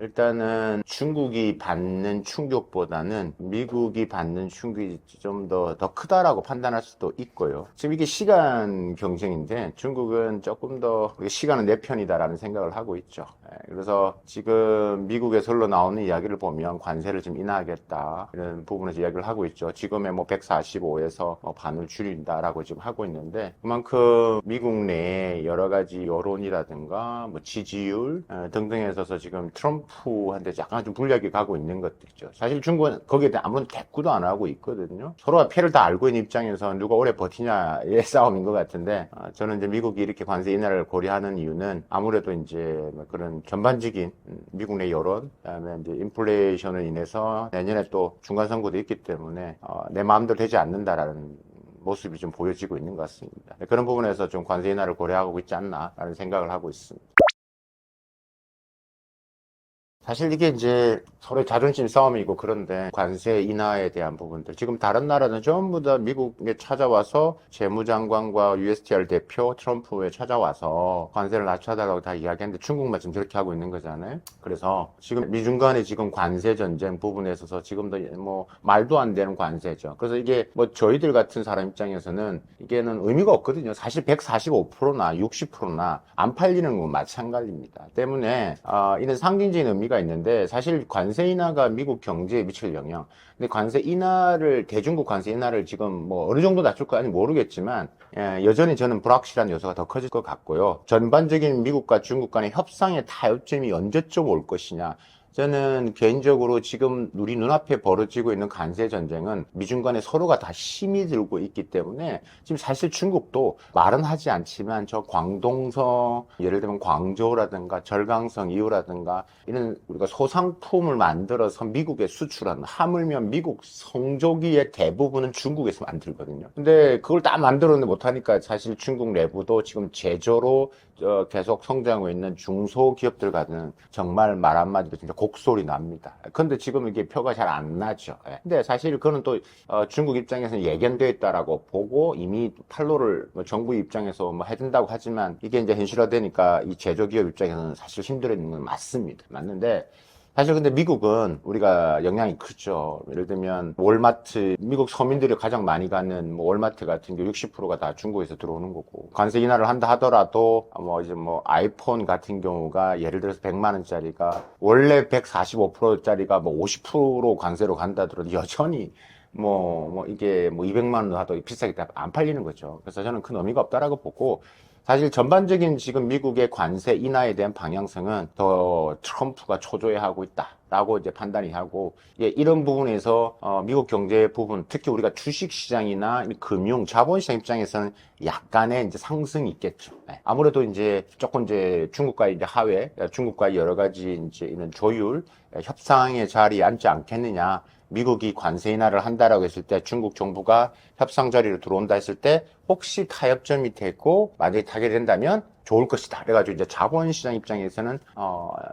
일단은 중국이 받는 충격보다는 미국이 받는 충격이 좀 더 크다라고 판단할 수도 있고요. 지금 이게 시간 경쟁인데 중국은 조금 더 시간은 내 편이다라는 생각을 하고 있죠. 그래서 지금 미국에서 흘러나오는 이야기를 보면 관세를 좀 인하하겠다 이런 부분에서 이야기를 하고 있죠. 지금의 뭐 145에서 반을 줄인다라고 지금 하고 있는데 그만큼 미국 내에 여러 가지 여론이라든가 뭐 지지율 등등에 있어서 지금 트럼프한테 약간 좀 불리하게 가고 있는 것들이죠. 사실 중국은 거기에 대해 아무런 대꾸도 안 하고 있거든요. 서로가 패를 다 알고 있는 입장에서 누가 오래 버티냐의 싸움인 것 같은데 저는 이제 미국이 이렇게 관세 인하를 고려하는 이유는 아무래도 이제 그런 전반적인 미국 내 여론, 그다음에 이제 인플레이션을 인해서 내년에 또 중간 선거도 있기 때문에 내 마음대로 되지 않는다라는 모습이 좀 보여지고 있는 것 같습니다. 그런 부분에서 좀 관세 인하를 고려하고 있지 않나라는 생각을 하고 있습니다. 사실 이게 이제 서로의 자존심 싸움이고 그런데 관세 인하에 대한 부분들 지금 다른 나라는 전부 다 미국에 찾아와서 재무장관과 USTR 대표 트럼프에 찾아와서 관세를 낮춰달라고 다 이야기하는데 중국만 지금 저렇게 하고 있는 거잖아요. 그래서 지금 미중 간의 지금 관세 전쟁 부분에 있어서 지금도 뭐 말도 안 되는 관세죠. 그래서 이게 뭐 저희들 같은 사람 입장에서는 이게는 의미가 없거든요. 사실 145%나 60%나 안 팔리는 건 마찬가지입니다. 때문에 이런 상징적인 의미가 있는데 사실 관세 인하가 미국 경제에 미칠 영향. 근데 관세 인하를 대중국 관세 인하를 지금 뭐 어느 정도 낮출 건지 모르겠지만 여전히 저는 불확실한 요소가 더 커질 것 같고요. 전반적인 미국과 중국 간의 협상의 타협점이 언제쯤 올 것이냐. 저는 개인적으로 지금 우리 눈앞에 벌어지고 있는 관세 전쟁은 미중 간에 서로가 다 힘이 들고 있기 때문에 지금 사실 중국도 말은 하지 않지만 저 광동성 예를 들면 광저우라든가 절강성 이후라든가 이런 우리가 소상품을 만들어서 미국에 수출하는 하물며 미국 성조기의 대부분은 중국에서 만들거든요. 근데 그걸 다 만들어내 못하니까 사실 중국 내부도 지금 제조로 계속 성장하고 있는 중소기업들과는 정말 말 한마디로 진짜 곡소리 납니다. 근데 지금 이게 표가 잘 안 나죠. 근데 사실 그거는 또 중국 입장에서는 예견되어 있다라고 보고 이미 판로를 정부 입장에서 뭐 해준다고 하지만 이게 이제 현실화되니까 이 제조기업 입장에서는 사실 힘들어 있는 건 맞습니다. 맞는데 사실 근데 미국은 우리가 영향이 크죠. 예를 들면 월마트, 미국 서민들이 가장 많이 가는 뭐 월마트 같은 게 60%가 다 중국에서 들어오는 거고 관세 인하를 한다 하더라도 뭐 이제 뭐 아이폰 같은 경우가 예를 들어서 100만 원짜리가 원래 145%짜리가 뭐 50% 관세로 간다 하더라도 여전히 이게 뭐 200만 원 하도 비싸게 안 팔리는 거죠. 그래서 저는 큰 의미가 없다라고 보고 사실 전반적인 지금 미국의 관세 인하에 대한 방향성은 더 트럼프가 초조해 하고 있다라고 이제 판단이 하고 이런 부분에서 미국 경제 부분 특히 우리가 주식 시장이나 금융 자본시장 입장에서는 약간의 이제 상승이 있겠죠. 아무래도 이제 조금 이제 중국과 이제 하회 중국과 여러 가지 이제 이런 조율 협상의 자리에 앉지 않겠느냐. 미국이 관세 인하를 한다라고 했을 때 중국 정부가 협상 자리로 들어온다 했을 때 혹시 타협점이 되고 만약에 타게 된다면 좋을 것이다. 그래가지고 이제 자본시장 입장에서는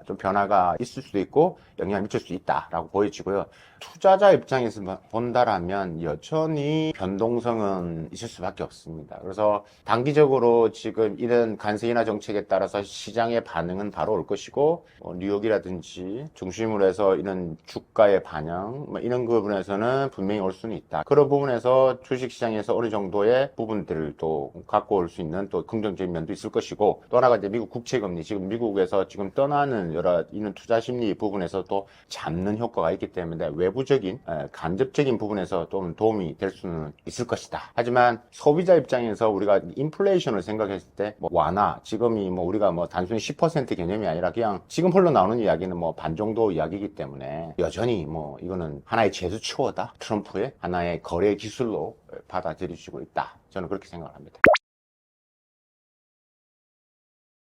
좀 변화가 있을 수도 있고 영향을 미칠 수 있다라고 보여지고요. 투자자 입장에서 본다라면 여전히 변동성은 있을 수밖에 없습니다. 그래서 단기적으로 지금 이런 관세 인하 정책에 따라서 시장의 반응은 바로 올 것이고 뉴욕이라든지 중심으로 해서 이런 주가의 반영 이런 부분에서는 분명히 올 수는 있다. 그런 부분에서 주식시장에서 어느 정도의 부분들을 또 갖고 올 수 있는 또 긍정적인 면도 있을 것이고 또 하나가 이제 미국 국채금리 지금 미국에서 지금 떠나는 여러 이런 투자 심리 부분에서 또 잡는 효과가 있기 때문에 외부적인 간접적인 부분에서 좀 도움이 될 수는 있을 것이다. 하지만 소비자 입장에서 우리가 인플레이션을 생각했을 때 뭐 완화 지금이 뭐 우리가 뭐 단순히 10% 개념이 아니라 그냥 지금 흘러나오는 이야기는 뭐 반 정도 이야기이기 때문에 여전히 뭐 이거는 하나의 제스처다. 트럼프의 하나의 거래 기술로 받아들이시고 있다. 저는 그렇게 생각을 합니다.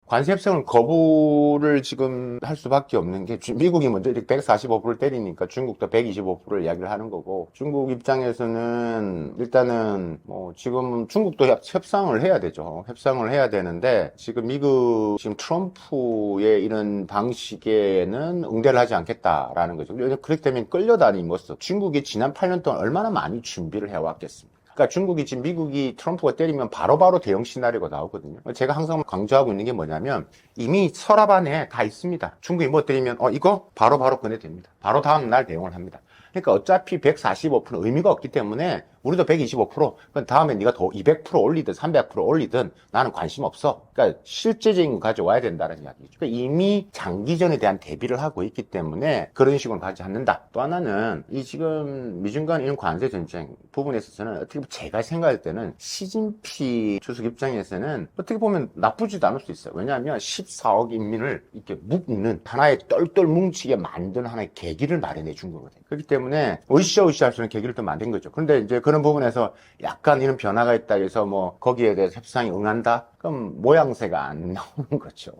관세 협상을 거부를 지금 할 수밖에 없는 게 미국이 먼저 이렇게 145%를 때리니까 중국도 125%를 이야기를 하는 거고 중국 입장에서는 일단은 뭐 지금 중국도 협상을 해야 되죠. 협상을 해야 되는데 지금 미국 지금 트럼프의 이런 방식에는 응대를 하지 않겠다라는 거죠. 그렇기 때문에 끌려다니면서 중국이 지난 8년 동안 얼마나 많이 준비를 해왔겠습니까? 그러니까 중국이 지금 미국이 트럼프가 때리면 바로바로 대응 시나리오가 나오거든요. 제가 항상 강조하고 있는 게 뭐냐면 이미 서랍 안에 다 있습니다. 중국이 뭐 때리면 이거 바로바로 꺼내됩니다. 바로 다음날 대응을 합니다. 그러니까 어차피 145%는 의미가 없기 때문에 우리도 125%, 그럼 다음에 네가 더 200% 올리든 300% 올리든 나는 관심 없어. 그러니까 실제적인 거 가져와야 된다는 이야기죠. 그러니까 이미 장기전에 대한 대비를 하고 있기 때문에 그런 식으로 가지 않는다. 또 하나는 이 지금 미중 간 이런 관세 전쟁 부분에 있어서는 어떻게 보면 제가 생각할 때는 시진핑 주석 입장에서는 어떻게 보면 나쁘지도 않을 수 있어요. 왜냐하면 14억 인민을 이렇게 묶는 하나의 똘똘 뭉치게 만든 하나의 계기를 마련해 준 거거든요. 그렇기 때문에 으쌰으쌰 할 수 있는 계기를 또 만든 거죠. 그런데 이제 그런 부분에서 약간 이런 변화가 있다 해서 뭐 거기에 대해서 협상이 응한다? 그럼 모양새가 안 나오는 거죠.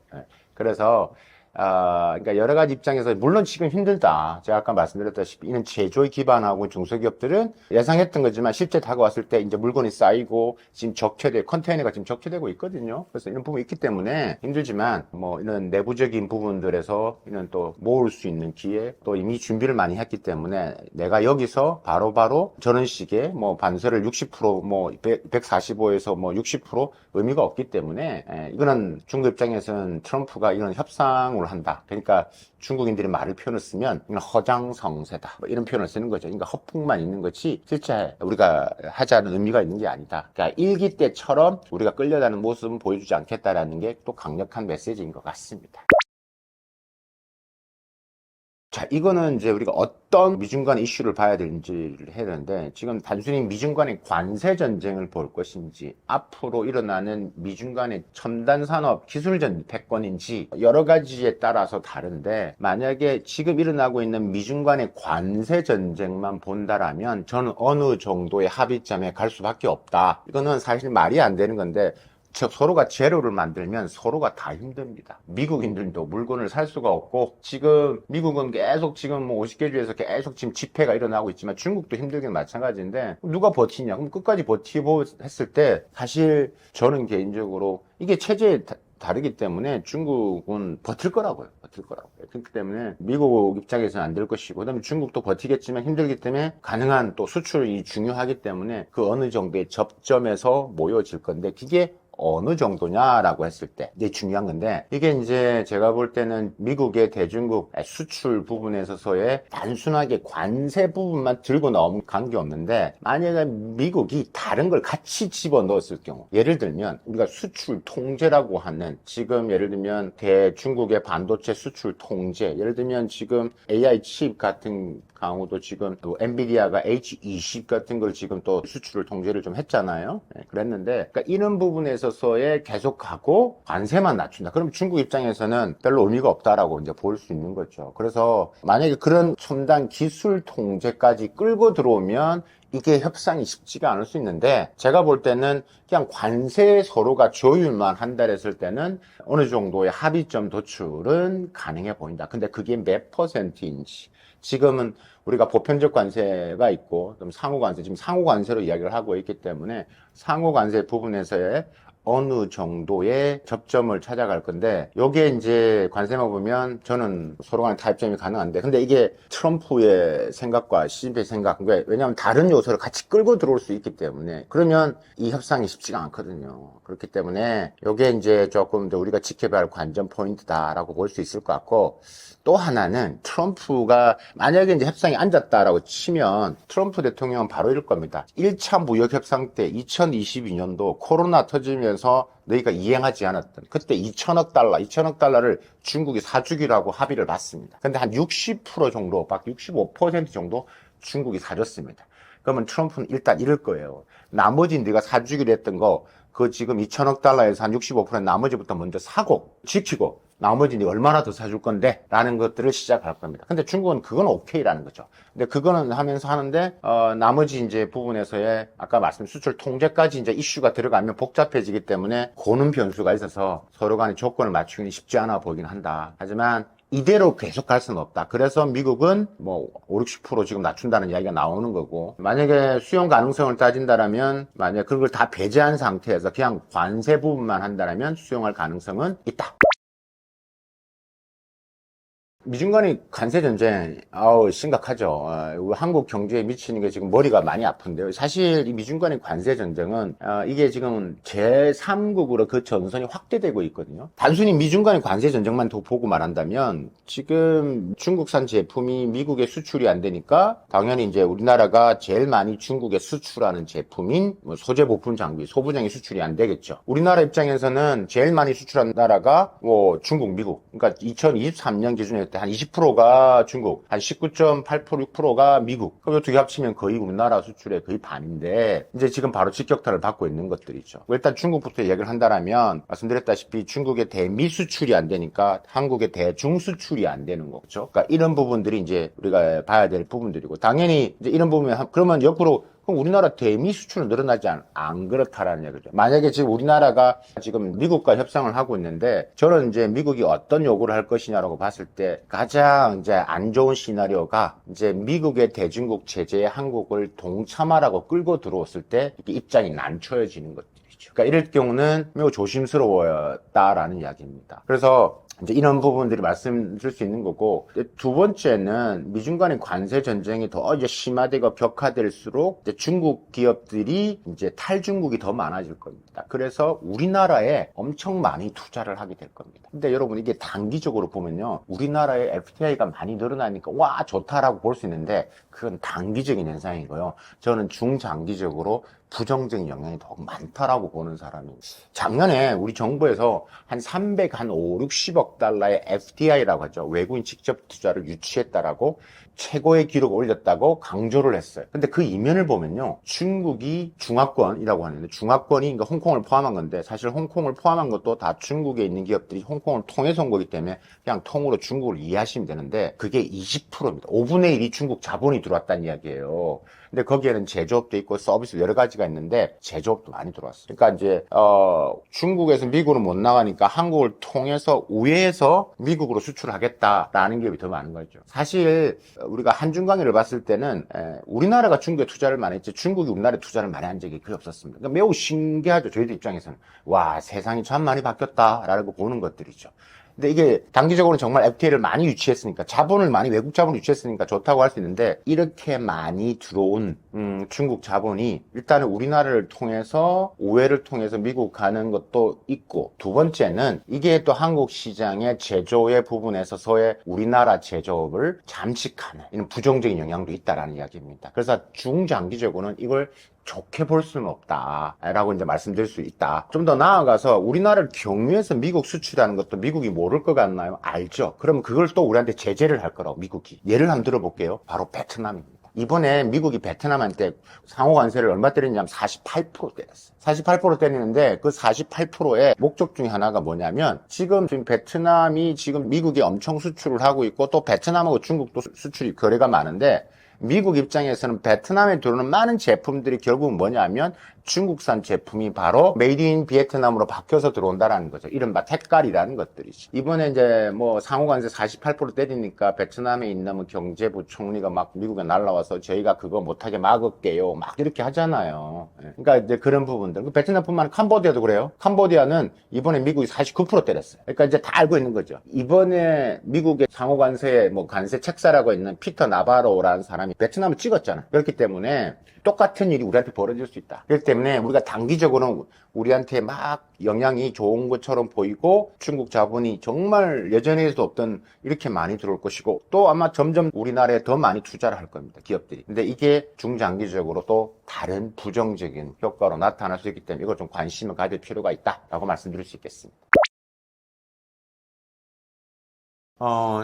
그래서 그러니까 여러 가지 입장에서 물론 지금 힘들다. 제가 아까 말씀드렸다시피 이런 제조에 기반하고 중소기업들은 예상했던 거지만 실제 다가왔을 때 이제 물건이 쌓이고 지금 컨테이너가 지금 적체되고 있거든요. 그래서 이런 부분이 있기 때문에 힘들지만 뭐 이런 내부적인 부분들에서 이런 또 모을 수 있는 기회 또 이미 준비를 많이 했기 때문에 내가 여기서 바로바로 저런 식의 뭐 반세를 60%뭐 145에서 뭐 60% 의미가 없기 때문에 이거는 중국 입장에서는 트럼프가 이런 협상을 한다. 그러니까 중국인들이 말을 표현을 쓰면 허장성세다. 뭐 이런 표현을 쓰는 거죠. 그러니까 허풍만 있는 거지 실제 우리가 하자는 의미가 있는 게 아니다. 그러니까 일기 때처럼 우리가 끌려다는 모습은 보여주지 않겠다라는 게 또 강력한 메시지인 것 같습니다. 자, 이거는 이제 우리가 어떤 미중 간의 이슈를 봐야 되는지를 해야 되는데, 지금 단순히 미중 간의 관세 전쟁을 볼 것인지, 앞으로 일어나는 미중 간의 첨단 산업 기술 패권인지, 여러 가지에 따라서 다른데, 만약에 지금 일어나고 있는 미중 간의 관세 전쟁만 본다라면, 저는 어느 정도의 합의점에 갈 수밖에 없다. 이거는 사실 말이 안 되는 건데, 서로가 재료를 만들면 서로가 다 힘듭니다. 미국인들도 물건을 살 수가 없고 지금 미국은 계속 지금 뭐 50개 주에서 계속 지금 집회가 일어나고 있지만 중국도 힘들긴 마찬가지인데 누가 버티냐? 그럼 끝까지 버티고 했을 때 사실 저는 개인적으로 이게 체제에 다르기 때문에 중국은 버틸 거라고요. 그렇기 때문에 미국 입장에서는 안 될 것이고 그다음에 중국도 버티겠지만 힘들기 때문에 가능한 또 수출이 중요하기 때문에 그 어느 정도의 접점에서 모여질 건데 그게 어느 정도냐라고 했을 때 이게 중요한 건데 이게 이제 제가 볼 때는 미국의 대중국 수출 부분에 있어서의 단순하게 관세 부분만 들고 나오면 관계없는데 만약에 미국이 다른 걸 같이 집어넣었을 경우 예를 들면 우리가 수출 통제라고 하는 지금 예를 들면 대중국의 반도체 수출 통제 예를 들면 지금 AI 칩 같은 강우도 지금 또 엔비디아가 H20 같은 걸 지금 또 수출을 통제를 좀 했잖아요. 그랬는데 그러니까 이런 부분에 있어서의 계속하고 관세만 낮춘다. 그럼 중국 입장에서는 별로 의미가 없다라고 이제 볼 수 있는 거죠. 그래서 만약에 그런 첨단 기술 통제까지 끌고 들어오면 이게 협상이 쉽지가 않을 수 있는데 제가 볼 때는 그냥 관세 서로가 조율만 한다 했을 때는 어느 정도의 합의점 도출은 가능해 보인다. 근데 그게 몇 %인지 지금은 우리가 보편적 관세가 있고 상호 관세, 지금 상호 관세로 이야기를 하고 있기 때문에 상호 관세 부분에서의 어느 정도의 접점을 찾아갈 건데 여기에 이제 관세만 보면 저는 서로 간에 타협점이 가능한데 근데 이게 트럼프의 생각과 시진핑의 생각 왜냐하면 다른 요소를 같이 끌고 들어올 수 있기 때문에 그러면 이 협상이 쉽지가 않거든요. 그렇기 때문에 여기에 이제 조금 더 우리가 지켜봐야 할 관전 포인트다라고 볼 수 있을 것 같고 또 하나는 트럼프가 만약에 이제 협상이 앉았다라고 치면 트럼프 대통령은 바로 이럴 겁니다. 1차 무역 협상 때 2022년도 코로나 터지면서 너희가 이행하지 않았던 그때 2천억 달러를 중국이 사주기라고 합의를 봤습니다. 근데 한 60% 정도, 막 65% 정도 중국이 사줬습니다. 그러면 트럼프는 일단 이럴 거예요. 나머지 네가 사주기로 했던 거, 그 지금 2천억 달러에서 한 65% 나머지부터 먼저 사고, 지키고, 나머지 네가 얼마나 더 사줄 건데? 라는 것들을 시작할 겁니다. 근데 중국은 그건 오케이라는 거죠. 근데 그거는 하면서 하는데, 나머지 이제 부분에서의 아까 말씀 수출 통제까지 이제 이슈가 들어가면 복잡해지기 때문에 고는 변수가 있어서 서로 간의 조건을 맞추기는 쉽지 않아 보이긴 한다. 하지만 이대로 계속 갈 수는 없다. 그래서 미국은 뭐 5, 60% 지금 낮춘다는 이야기가 나오는 거고 만약에 수용 가능성을 따진다라면 만약에 그걸 다 배제한 상태에서 그냥 관세 부분만 한다라면 수용할 가능성은 있다. 미중 간의 관세 전쟁, 심각하죠. 한국 경제에 미치는 게 지금 머리가 많이 아픈데요. 사실 이 미중 간의 관세 전쟁은, 이게 지금 제3국으로 그 전선이 확대되고 있거든요. 단순히 미중 간의 관세 전쟁만 더 보고 말한다면, 지금 중국산 제품이 미국에 수출이 안 되니까, 당연히 이제 우리나라가 제일 많이 중국에 수출하는 제품인 뭐 소재 부품 장비, 소부장이 수출이 안 되겠죠. 우리나라 입장에서는 제일 많이 수출한 나라가 뭐 중국, 미국. 그러니까 2023년 기준에 한 20%가 중국, 한 19.8%, 6%가 미국. 그럼 두 개 합치면 거의 우리나라 수출의 거의 반인데, 이제 지금 바로 직격탄을 받고 있는 것들이죠. 일단 중국부터 얘기를 한다면, 말씀드렸다시피 중국의 대미 수출이 안 되니까 한국의 대중 수출이 안 되는 거죠. 그러니까 이런 부분들이 이제 우리가 봐야 될 부분들이고, 당연히 이제 이런 부분이, 그러면 옆으로 그럼 우리나라 대미 수출은 늘어나지 안 그렇다라는 얘기죠. 만약에 지금 우리나라가 지금 미국과 협상을 하고 있는데, 저는 이제 미국이 어떤 요구를 할 것이냐라고 봤을 때, 가장 이제 안 좋은 시나리오가 이제 미국의 대중국 제재에 한국을 동참하라고 끌고 들어왔을 때, 이렇게 입장이 난처해지는 것들이죠. 그러니까 이럴 경우는 매우 조심스러웠다라는 이야기입니다. 그래서 이제 이런 부분들이 말씀드릴 수 있는 거고, 두 번째는 미중 간의 관세 전쟁이 더 이제 심화되고 격화될수록 이제 중국 기업들이 이제 탈중국이 더 많아질 겁니다. 그래서 우리나라에 엄청 많이 투자를 하게 될 겁니다. 근데 여러분 이게 단기적으로 보면요, 우리나라의 FTA가 많이 늘어나니까 와 좋다라고 볼 수 있는데 그건 단기적인 현상이고요. 저는 중장기적으로 부정적인 영향이 더 많다라고 보는 사람입니다. 작년에 우리 정부에서 한 5, 60억 달러의 FDI라고 하죠. 외국인 직접 투자를 유치했다라고 최고의 기록을 올렸다고 강조를 했어요. 근데 그 이면을 보면요, 중국이 중화권이라고 하는데, 중화권이 그러니까 홍콩을 포함한 건데, 사실 홍콩을 포함한 것도 다 중국에 있는 기업들이 홍콩을 통해서 온 거기 때문에 그냥 통으로 중국을 이해하시면 되는데, 그게 20%입니다. 5분의 1이 중국 자본이 들어왔다는 이야기예요. 근데 거기에는 제조업도 있고 서비스 여러 가지가 있는데 제조업도 많이 들어왔어요. 그러니까 이제 중국에서 미국으로 못 나가니까 한국을 통해서 우회해서 미국으로 수출하겠다라는 기업이 더 많은 거죠. 사실 우리가 한중 관계를 봤을 때는 우리나라가 중국에 투자를 많이 했지 중국이 우리나라에 투자를 많이 한 적이 거의 없었습니다. 그러니까 매우 신기하죠. 저희들 입장에서는. 와, 세상이 참 많이 바뀌었다라고 보는 것들이죠. 근데 이게 단기적으로 정말 FTA를 많이 유치했으니까, 자본을 많이, 외국 자본을 유치했으니까 좋다고 할 수 있는데, 이렇게 많이 들어온 중국 자본이 일단은 우리나라를 통해서, 우회를 통해서 미국 가는 것도 있고, 두 번째는 이게 또 한국 시장의 제조의 부분에서 서의 우리나라 제조업을 잠식하는 이런 부정적인 영향도 있다라는 이야기입니다. 그래서 중장기적으로는 이걸 좋게 볼 수는 없다라고 이제 말씀드릴 수 있다. 좀 더 나아가서 우리나라를 경유해서 미국 수출하는 것도 미국이 모를 것 같나요? 알죠. 그럼 그걸 또 우리한테 제재를 할 거라고, 미국이. 예를 한번 들어볼게요. 바로 베트남입니다. 이번에 미국이 베트남한테 상호 관세를 얼마 때리냐면 48% 때렸어요. 48% 때리는데 그 48%의 목적 중에 하나가 뭐냐면, 지금 베트남이 지금 미국에 엄청 수출을 하고 있고, 또 베트남하고 중국도 수출이 거래가 많은데, 미국 입장에서는 베트남에 들어오는 많은 제품들이 결국은 뭐냐면 중국산 제품이 바로 메이드 인 베트남으로 바뀌어서 들어온다라는 거죠. 이른바 택갈이라는 것들이지. 이번에 이제 뭐 상호관세 48% 때리니까 베트남에 있는 뭐 경제부 총리가 막 미국에 날라와서 저희가 그거 못하게 막을게요, 막 이렇게 하잖아요. 그러니까 이제 그런 부분들. 베트남뿐만 아니라 캄보디아도 그래요. 캄보디아는 이번에 미국이 49% 때렸어요. 그러니까 이제 다 알고 있는 거죠. 이번에 미국의 상호관세 뭐 관세 책사라고 있는 피터 나바로라는 사람이 베트남을 찍었잖아. 그렇기 때문에 똑같은 일이 우리한테 벌어질 수 있다. 그렇기 때문에 우리가 단기적으로는 우리한테 막 영향이 좋은 것처럼 보이고, 중국 자본이 정말 예전에도 없던 이렇게 많이 들어올 것이고, 또 아마 점점 우리나라에 더 많이 투자를 할 겁니다, 기업들이. 근데 이게 중장기적으로 또 다른 부정적인 효과로 나타날 수 있기 때문에 이걸 좀 관심을 가질 필요가 있다라고 말씀드릴 수 있겠습니다.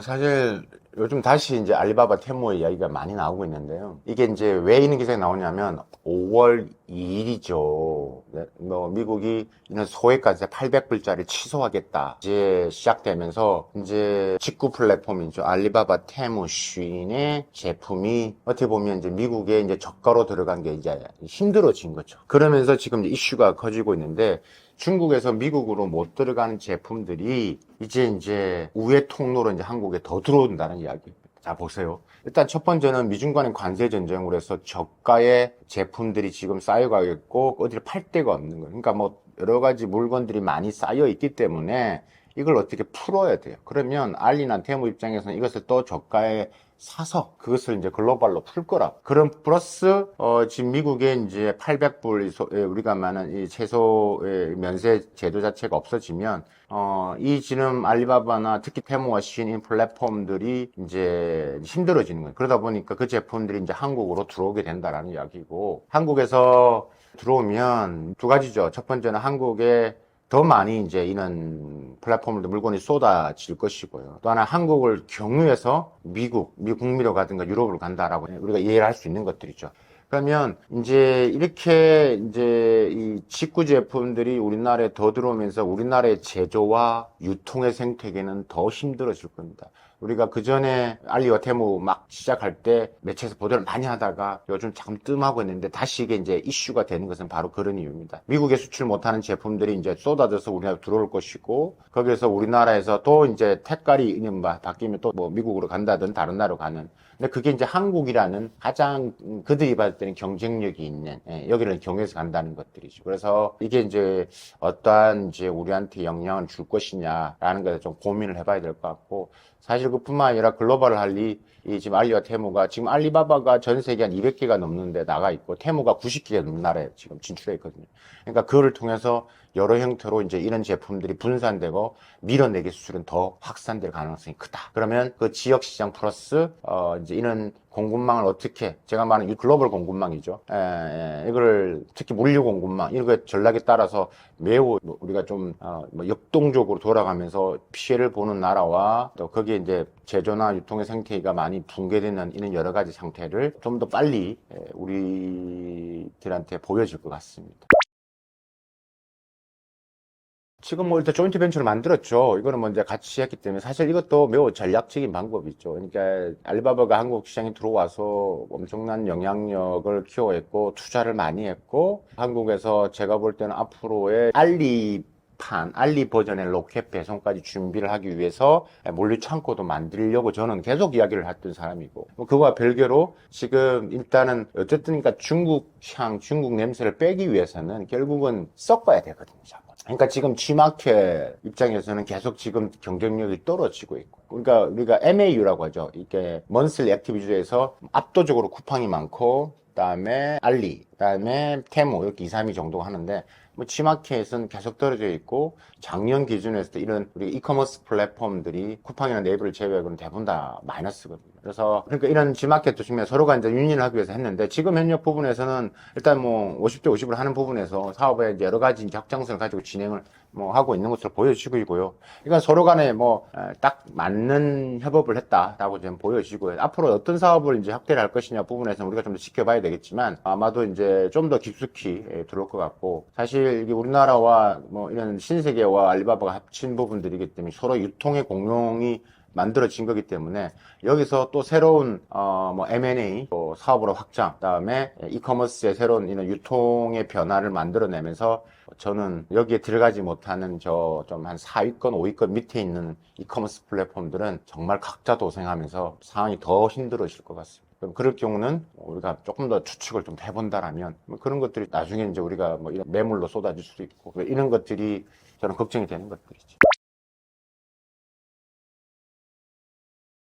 사실 요즘 다시 이제 알리바바 테무의 이야기가 많이 나오고 있는데요. 이게 이제 왜 이런 기사가 나오냐면 5월 2일이죠. 뭐 미국이 이런 소액관세 800불짜리 취소하겠다 이제 시작되면서 이제 직구 플랫폼이죠. 알리바바 테무 쉬인의 제품이 어떻게 보면 이제 미국에 이제 저가로 들어간 게 이제 힘들어진 거죠. 그러면서 지금 이슈가 커지고 있는데, 중국에서 미국으로 못 들어가는 제품들이 이제 우회 통로로 이제 한국에 더 들어온다는 이야기입니다. 자, 보세요. 일단 첫 번째는 미중 간의 관세 전쟁으로 해서 저가의 제품들이 지금 쌓여가 있고 어디를 팔 데가 없는 거예요. 그러니까 뭐 여러 가지 물건들이 많이 쌓여 있기 때문에 이걸 어떻게 풀어야 돼요. 그러면 알리나 테무 입장에서는 이것을 또 저가에 사서 그것을 이제 글로벌로 풀 거라. 그럼 플러스 지금 미국에 이제 800불 우리가 말하는 이 최소의 면세 제도 자체가 없어지면 이 지금 알리바바나 특히 테무와 시인 플랫폼들이 이제 힘들어지는 거예요. 그러다 보니까 그 제품들이 이제 한국으로 들어오게 된다라는 이야기고, 한국에서 들어오면 두 가지죠. 첫 번째는 한국에 더 많이 이제 이런 플랫폼들 물건이 쏟아질 것이고요. 또 하나 한국을 경유해서 미국 북미로 가든가 유럽으로 간다라고 우리가 이해를 할 수 있는 것들이죠. 그러면 이제 이렇게 이제 이 직구 제품들이 우리나라에 더 들어오면서 우리나라의 제조와 유통의 생태계는 더 힘들어질 겁니다. 우리가 그 전에 알리와 테무 막 시작할 때 매체에서 보도를 많이 하다가 요즘 잠 뜸하고 있는데 다시 이게 이제 이슈가 되는 것은 바로 그런 이유입니다. 미국에 수출 못하는 제품들이 이제 쏟아져서 우리나라로 들어올 것이고, 거기에서 우리나라에서 또 이제 택깔이 이른바 바뀌면 또 뭐 미국으로 간다든 다른 나라로 가는. 근데 그게 이제 한국이라는 가장 그들이 받을 때는 경쟁력이 있는, 여기를 경유해서 간다는 것들이죠. 그래서 이게 이제 어떠한 이제 우리한테 영향을 줄 것이냐라는 것에 좀 고민을 해봐야 될 것 같고, 사실 그뿐만 아니라 글로벌 할리, 이 지금 알리와 테무가 지금 알리바바가 전 세계 한 200개가 넘는데 나가 있고 테무가 90개가 넘는 나라에 지금 진출해 있거든요. 그러니까 그거를 통해서 여러 형태로 이제 이런 제품들이 분산되고 밀어내기 수출은 더 확산될 가능성이 크다. 그러면 그 지역 시장 플러스 이제 이런 공급망을 어떻게, 제가 말하는 이 글로벌 공급망이죠. 이걸 특히 물류 공급망 이런 거 전략에 따라서 매우 우리가 좀 역동적으로 돌아가면서 피해를 보는 나라와 또 거기에 이제 제조나 유통의 생태계가 많이 붕괴되는 이런 여러 가지 상태를 좀 더 빨리 우리들한테 보여질 것 같습니다. 지금 뭐 일단 조인트 벤처를 만들었죠. 이거는 뭐 이제 같이 했기 때문에 사실 이것도 매우 전략적인 방법이죠. 그러니까 알리바바가 한국 시장에 들어와서 엄청난 영향력을 키워했고 투자를 많이 했고, 한국에서 제가 볼 때는 앞으로의 알리 버전의 로켓 배송까지 준비를 하기 위해서 물류 창고도 만들려고 저는 계속 이야기를 했던 사람이고, 뭐 그거와 별개로 지금 일단은 어쨌든 그러니까 중국 냄새를 빼기 위해서는 결국은 섞어야 되거든요. 그러니까 지금 G마켓 입장에서는 계속 지금 경쟁력이 떨어지고 있고, 그러니까 우리가 MAU라고 하죠. 이게 먼슬리 액티브 유저에서 압도적으로 쿠팡이 많고, 그다음에 알리, 그다음에 테무 이렇게 2, 3위 정도 하는데, 뭐 G마켓은 계속 떨어져 있고, 작년 기준에서 이런 우리 이커머스 플랫폼들이 쿠팡이나 네이버를 제외하고는 대부분 다 마이너스거든요. 그래서 그러니까 이런 G마켓 도중에 서로가 이제 윈윈을 하기 위해서 했는데, 지금 현역 부분에서는 일단 뭐 50대 50을 하는 부분에서 사업에 이제 여러 가지 이제 확장성을 가지고 진행을 뭐 하고 있는 것으로 보여지고 있고요. 그러니까 서로 간에 뭐 딱 맞는 협업을 했다라고 좀 보여지고요. 앞으로 어떤 사업을 이제 확대를 할 것이냐 부분에서 우리가 좀 더 지켜봐야 되겠지만, 아마도 이제 좀 더 깊숙이 들어올 것 같고, 사실 이게 우리나라와 뭐 이런 신세계와 알리바바가 합친 부분들이기 때문에 서로 유통의 공룡이 만들어진 거기 때문에 여기서 또 새로운 뭐 M&A 또 사업으로 확장, 그다음에 이커머스의 새로운 이런 유통의 변화를 만들어내면서 저는 여기에 들어가지 못하는 저 좀 한 4위권, 5위권 밑에 있는 이커머스 플랫폼들은 정말 각자 도생하면서 상황이 더 힘들어질 것 같습니다. 그럼 그럴 경우는 우리가 조금 더 추측을 좀 해본다라면 뭐 그런 것들이 나중에 이제 우리가 뭐 이런 매물로 쏟아질 수도 있고 이런 것들이 저는 걱정이 되는 것들이죠.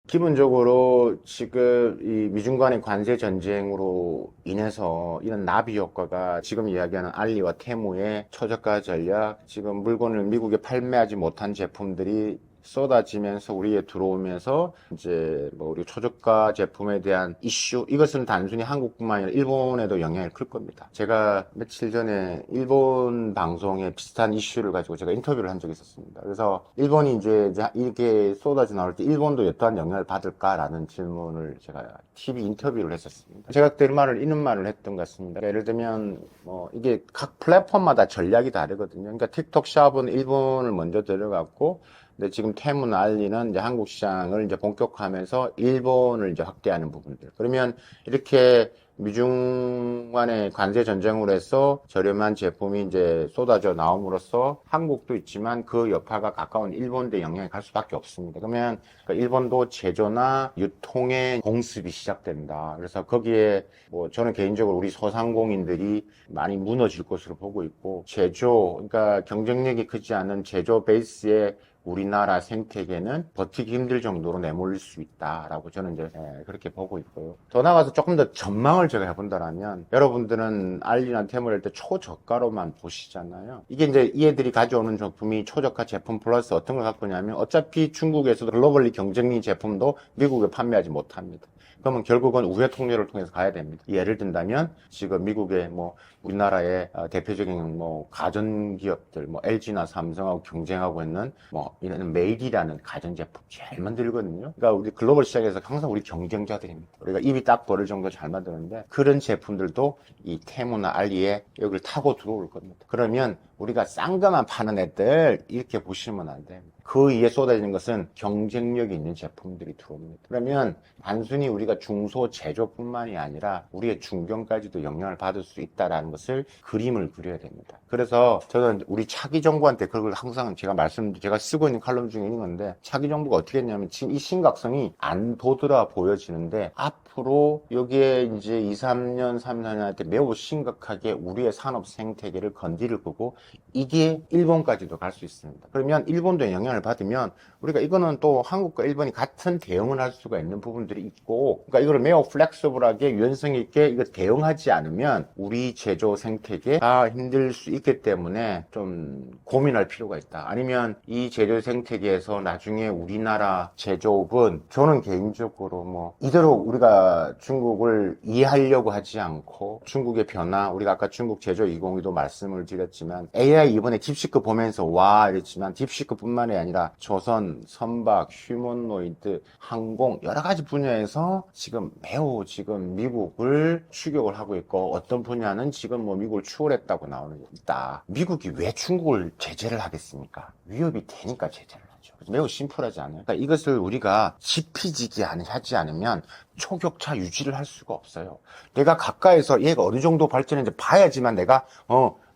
기본적으로 지금 이 미중 간의 관세 전쟁으로 인해서 이런 나비 효과가 지금 이야기하는 알리와 테무의 최저가 전략, 지금 물건을 미국에 판매하지 못한 제품들이 쏟아지면서 우리에 들어오면서 이제 뭐 우리 초저가 제품에 대한 이슈, 이것은 단순히 한국뿐만 아니라 일본에도 영향이 클 겁니다. 제가 며칠 전에 일본 방송에 비슷한 이슈를 가지고 제가 인터뷰를 한 적이 있었습니다. 그래서 일본이 이제 이렇게 쏟아져 나올 때 일본도 어떠한 영향을 받을까라는 질문을 제가 TV 인터뷰를 했었습니다. 제가 그때 이런 말을 했던 것 같습니다. 예를 들면 뭐 이게 각 플랫폼마다 전략이 다르거든요. 그러니까 틱톡 샵은 일본을 먼저 들어갔고, 근데 지금 테무나 알리는 이제 한국 시장을 이제 본격화하면서 일본을 이제 확대하는 부분들. 그러면 이렇게 미중 간의 관세 전쟁으로 해서 저렴한 제품이 이제 쏟아져 나옴으로써 한국도 있지만 그 여파가 가까운 일본도 영향이 갈 수밖에 없습니다. 그러면 일본도 제조나 유통의 공습이 시작된다. 그래서 거기에 뭐 저는 개인적으로 우리 소상공인들이 많이 무너질 것으로 보고 있고, 제조, 그러니까 경쟁력이 크지 않은 제조 베이스의 우리나라 생태계는 버티기 힘들 정도로 내몰릴 수 있다라고 저는 이제 그렇게 보고 있고요. 더 나아가서 조금 더 전망을 제가 해본다면, 여러분들은 알리나 테무를 할 때 초저가로만 보시잖아요. 이게 이제 얘들이 가져오는 제품이 초저가 제품 플러스 어떤 걸 갖고 있냐면, 어차피 중국에서도 글로벌리 경쟁력 제품도 미국에 판매하지 못합니다. 그러면 결국은 우회 통로를 통해서 가야 됩니다. 예를 든다면 지금 미국의 뭐 우리나라의 대표적인 뭐 가전기업들, 뭐 LG나 삼성하고 경쟁하고 있는 뭐 이런 메일이라는 가전제품 잘 만들거든요. 그러니까 우리 글로벌 시장에서 항상 우리 경쟁자들입니다. 우리가 입이 딱 벌을 정도 잘 만드는데, 그런 제품들도 이 테무나 알리에 여기를 타고 들어올 겁니다. 그러면 우리가 싼 것만 파는 애들 이렇게 보시면 안 됩니다. 그 위에 쏟아지는 것은 경쟁력이 있는 제품들이 들어옵니다. 그러면 단순히 우리가 중소 제조뿐만이 아니라 우리의 중견까지도 영향을 받을 수 있다는 것을 그림을 그려야 됩니다. 그래서 저는 우리 차기 정부한테 그걸 항상 제가 쓰고 있는 칼럼 중에 있는 건데, 차기 정부가 어떻게 했냐면 지금 이 심각성이 안 도드라 보여지는데, 앞으로 여기에 이제 2, 3년, 3, 4년한테 매우 심각하게 우리의 산업 생태계를 건드릴 거고, 이게 일본까지도 갈 수 있습니다. 그러면 일본도 영향을 받으면 우리가 이거는 또 한국과 일본이 같은 대응을 할 수가 있는 부분들이 있고, 그러니까 이걸 매우 플렉서블하게 유연성 있게 이거 대응하지 않으면 우리 제조 생태계가 힘들 수 있기 때문에 좀 고민할 필요가 있다. 아니면 이 제조 생태계에서 나중에 우리나라 제조업은, 저는 개인적으로 뭐 이대로 우리가 중국을 이해하려고 하지 않고, 중국의 변화, 우리가 아까 중국 제조 2025도 말씀을 드렸지만, AI 이번에 딥시크 보면서 와 이랬지만, 딥시크뿐만이 아니라 조선, 선박, 휴머노이드, 항공 여러 가지 분야에서 지금 매우 지금 미국을 추격을 하고 있고, 어떤 분야는 지금 뭐 미국을 추월했다고 나오는 게 있다. 미국이 왜 중국을 제재를 하겠습니까? 위협이 되니까 제재를 하죠. 매우 심플하지 않아요. 그러니까 이것을 우리가 지피지기 하지 않으면 초격차 유지를 할 수가 없어요. 내가 가까이서 얘가 어느 정도 발전했는지 봐야지만 내가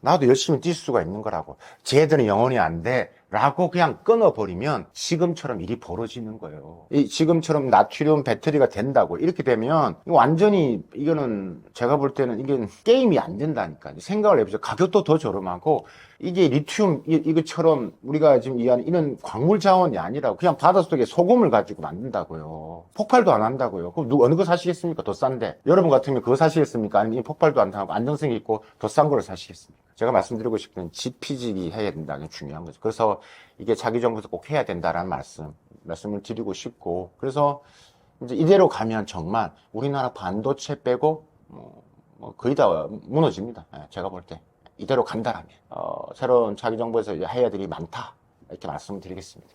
나도 열심히 뛸 수가 있는 거라고. 쟤들은 영원히 안 돼 라고 그냥 끊어버리면 지금처럼 일이 벌어지는 거예요. 지금처럼 나트륨 배터리가 된다고 이렇게 되면 완전히, 이거는 제가 볼 때는 이게 게임이 안 된다니까. 생각을 해보세요. 가격도 더 저렴하고, 이게 리튬 이것처럼 우리가 지금 이해하는 이런 광물 자원이 아니라 그냥 바닷속에 소금을 가지고 만든다고요. 폭발도 안 한다고요. 그럼 어느 거 사시겠습니까? 더 싼데. 여러분 같으면 그거 사시겠습니까? 아니면 폭발도 안 하고 안정성이 있고 더 싼 거를 사시겠습니까? 제가 말씀드리고 싶은 지피지기 해야 된다는 게 중요한 거죠. 그래서 이게 자기 정부에서 꼭 해야 된다라는 말씀을 드리고 싶고, 그래서 이제 이대로 가면 정말 우리나라 반도체 빼고 거의 다 무너집니다. 제가 볼 때 이대로 간다라면 새로운 자기 정부에서 해야 될 일이 많다, 이렇게 말씀을 드리겠습니다.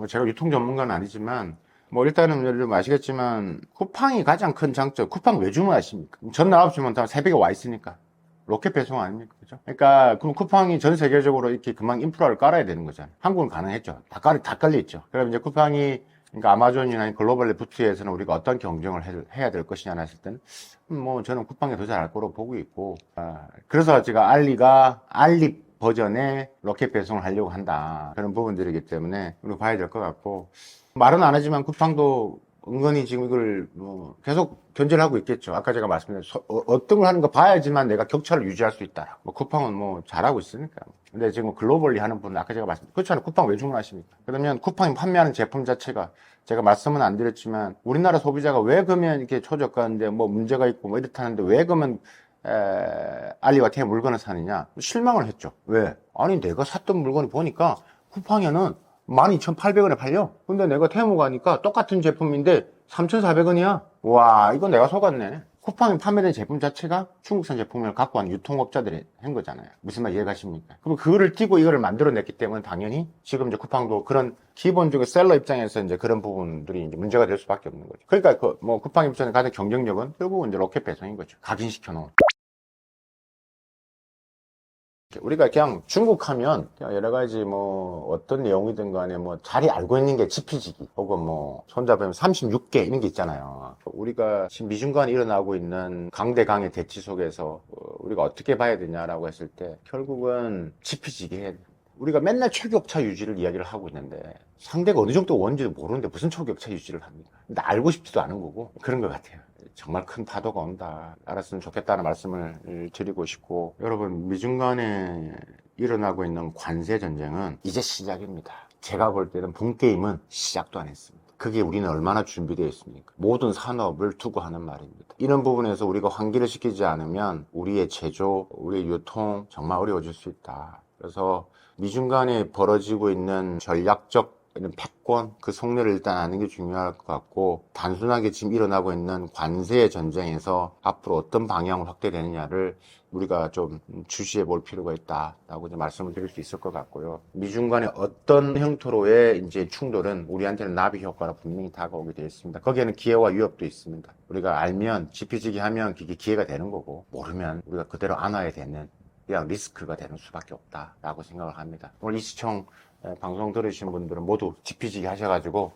제가 유통 전문가는 아니지만 일단은 여러분 아시겠지만, 쿠팡이 가장 큰 장점, 쿠팡 왜 주문하십니까? 전날 9시면 다 새벽에 와 있으니까. 로켓 배송 아닙니까? 그죠? 그러니까, 그럼 쿠팡이 전 세계적으로 이렇게 그만 인프라를 깔아야 되는 거잖아요. 한국은 가능했죠. 다 깔려 있죠. 그럼 이제 쿠팡이, 그러니까 아마존이나 글로벌 레프트에서는 우리가 어떤 경쟁을 해야 될 것이냐 했을 때는, 저는 쿠팡이 더 잘할 거로 보고 있고, 그래서 제가 알리 버전의 로켓 배송을 하려고 한다. 그런 부분들이기 때문에 우리 봐야 될 것 같고, 말은 안 하지만 쿠팡도 은근히 지금 이걸 계속 견제를 하고 있겠죠. 아까 제가 말씀드린 어떤 걸 하는 거 봐야지만 내가 격차를 유지할 수 있다. 쿠팡은 잘하고 있으니까. 근데 지금 글로벌리 하는 분은 아까 제가 말씀드린, 그렇잖아요. 쿠팡 왜 주문하십니까? 그러면 쿠팡이 판매하는 제품 자체가, 제가 말씀은 안 드렸지만, 우리나라 소비자가 왜 그러면 이렇게 초저가인데 문제가 있고 이렇다는데 왜 그러면 알리와 테무 물건을 사느냐? 실망을 했죠. 왜? 아니, 내가 샀던 물건을 보니까 쿠팡에는 12,800원에 팔려. 근데 내가 테무 가니까 똑같은 제품인데 3,400원이야. 와, 이거 내가 속았네. 쿠팡에 판매된 제품 자체가 중국산 제품을 갖고 온 유통업자들이 한 거잖아요. 무슨 말 이해가십니까? 그럼 그거를 띄고 이거를 만들어냈기 때문에 당연히 지금 이제 쿠팡도 그런 기본적인 셀러 입장에서 이제 그런 부분들이 이제 문제가 될 수밖에 없는 거죠. 그러니까 쿠팡 입장에 가장 경쟁력은 결국은 이제 로켓 배송인 거죠. 각인시켜 놓은. 우리가 그냥 중국 하면 여러 가지 어떤 내용이든 간에 잘 알고 있는 게 지피지기 혹은 손잡으면 36개 이런 게 있잖아요. 우리가 지금 미중 간에 일어나고 있는 강대강의 대치 속에서 우리가 어떻게 봐야 되냐라고 했을 때 결국은 지피지기 해야 돼. 우리가 맨날 초격차 유지를 이야기를 하고 있는데 상대가 어느 정도 원인지도 모르는데 무슨 초격차 유지를 합니까? 근데 알고 싶지도 않은 거고 그런 것 같아요. 정말 큰 파도가 온다. 알았으면 좋겠다는 말씀을 드리고 싶고, 여러분, 미중 간에 일어나고 있는 관세 전쟁은 이제 시작입니다. 제가 볼 때는 본 게임은 시작도 안 했습니다. 그게 우리는 얼마나 준비되어 있습니까? 모든 산업을 두고 하는 말입니다. 이런 부분에서 우리가 환기를 시키지 않으면 우리의 제조, 우리의 유통 정말 어려워질 수 있다. 그래서 미중 간에 벌어지고 있는 전략적 이런 패권, 그 속내를 일단 아는 게 중요할 것 같고, 단순하게 지금 일어나고 있는 관세 전쟁에서 앞으로 어떤 방향으로 확대되느냐를 우리가 좀 주시해 볼 필요가 있다라고 이제 말씀을 드릴 수 있을 것 같고요. 미중 간의 어떤 형태로의 이제 충돌은 우리한테는 나비 효과로 분명히 다가오게 되어 있습니다. 거기에는 기회와 위협도 있습니다. 우리가 알면, 지피지기 하면 그게 기회가 되는 거고, 모르면 우리가 그대로 안아야 되는 그냥 리스크가 되는 수밖에 없다라고 생각을 합니다. 오늘 이 시청 방송 들으신 분들은 모두 지피지기 하셔가지고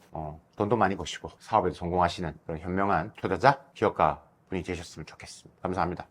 돈도 많이 버시고 사업에도 성공하시는 그런 현명한 투자자, 기업가 분이 되셨으면 좋겠습니다. 감사합니다.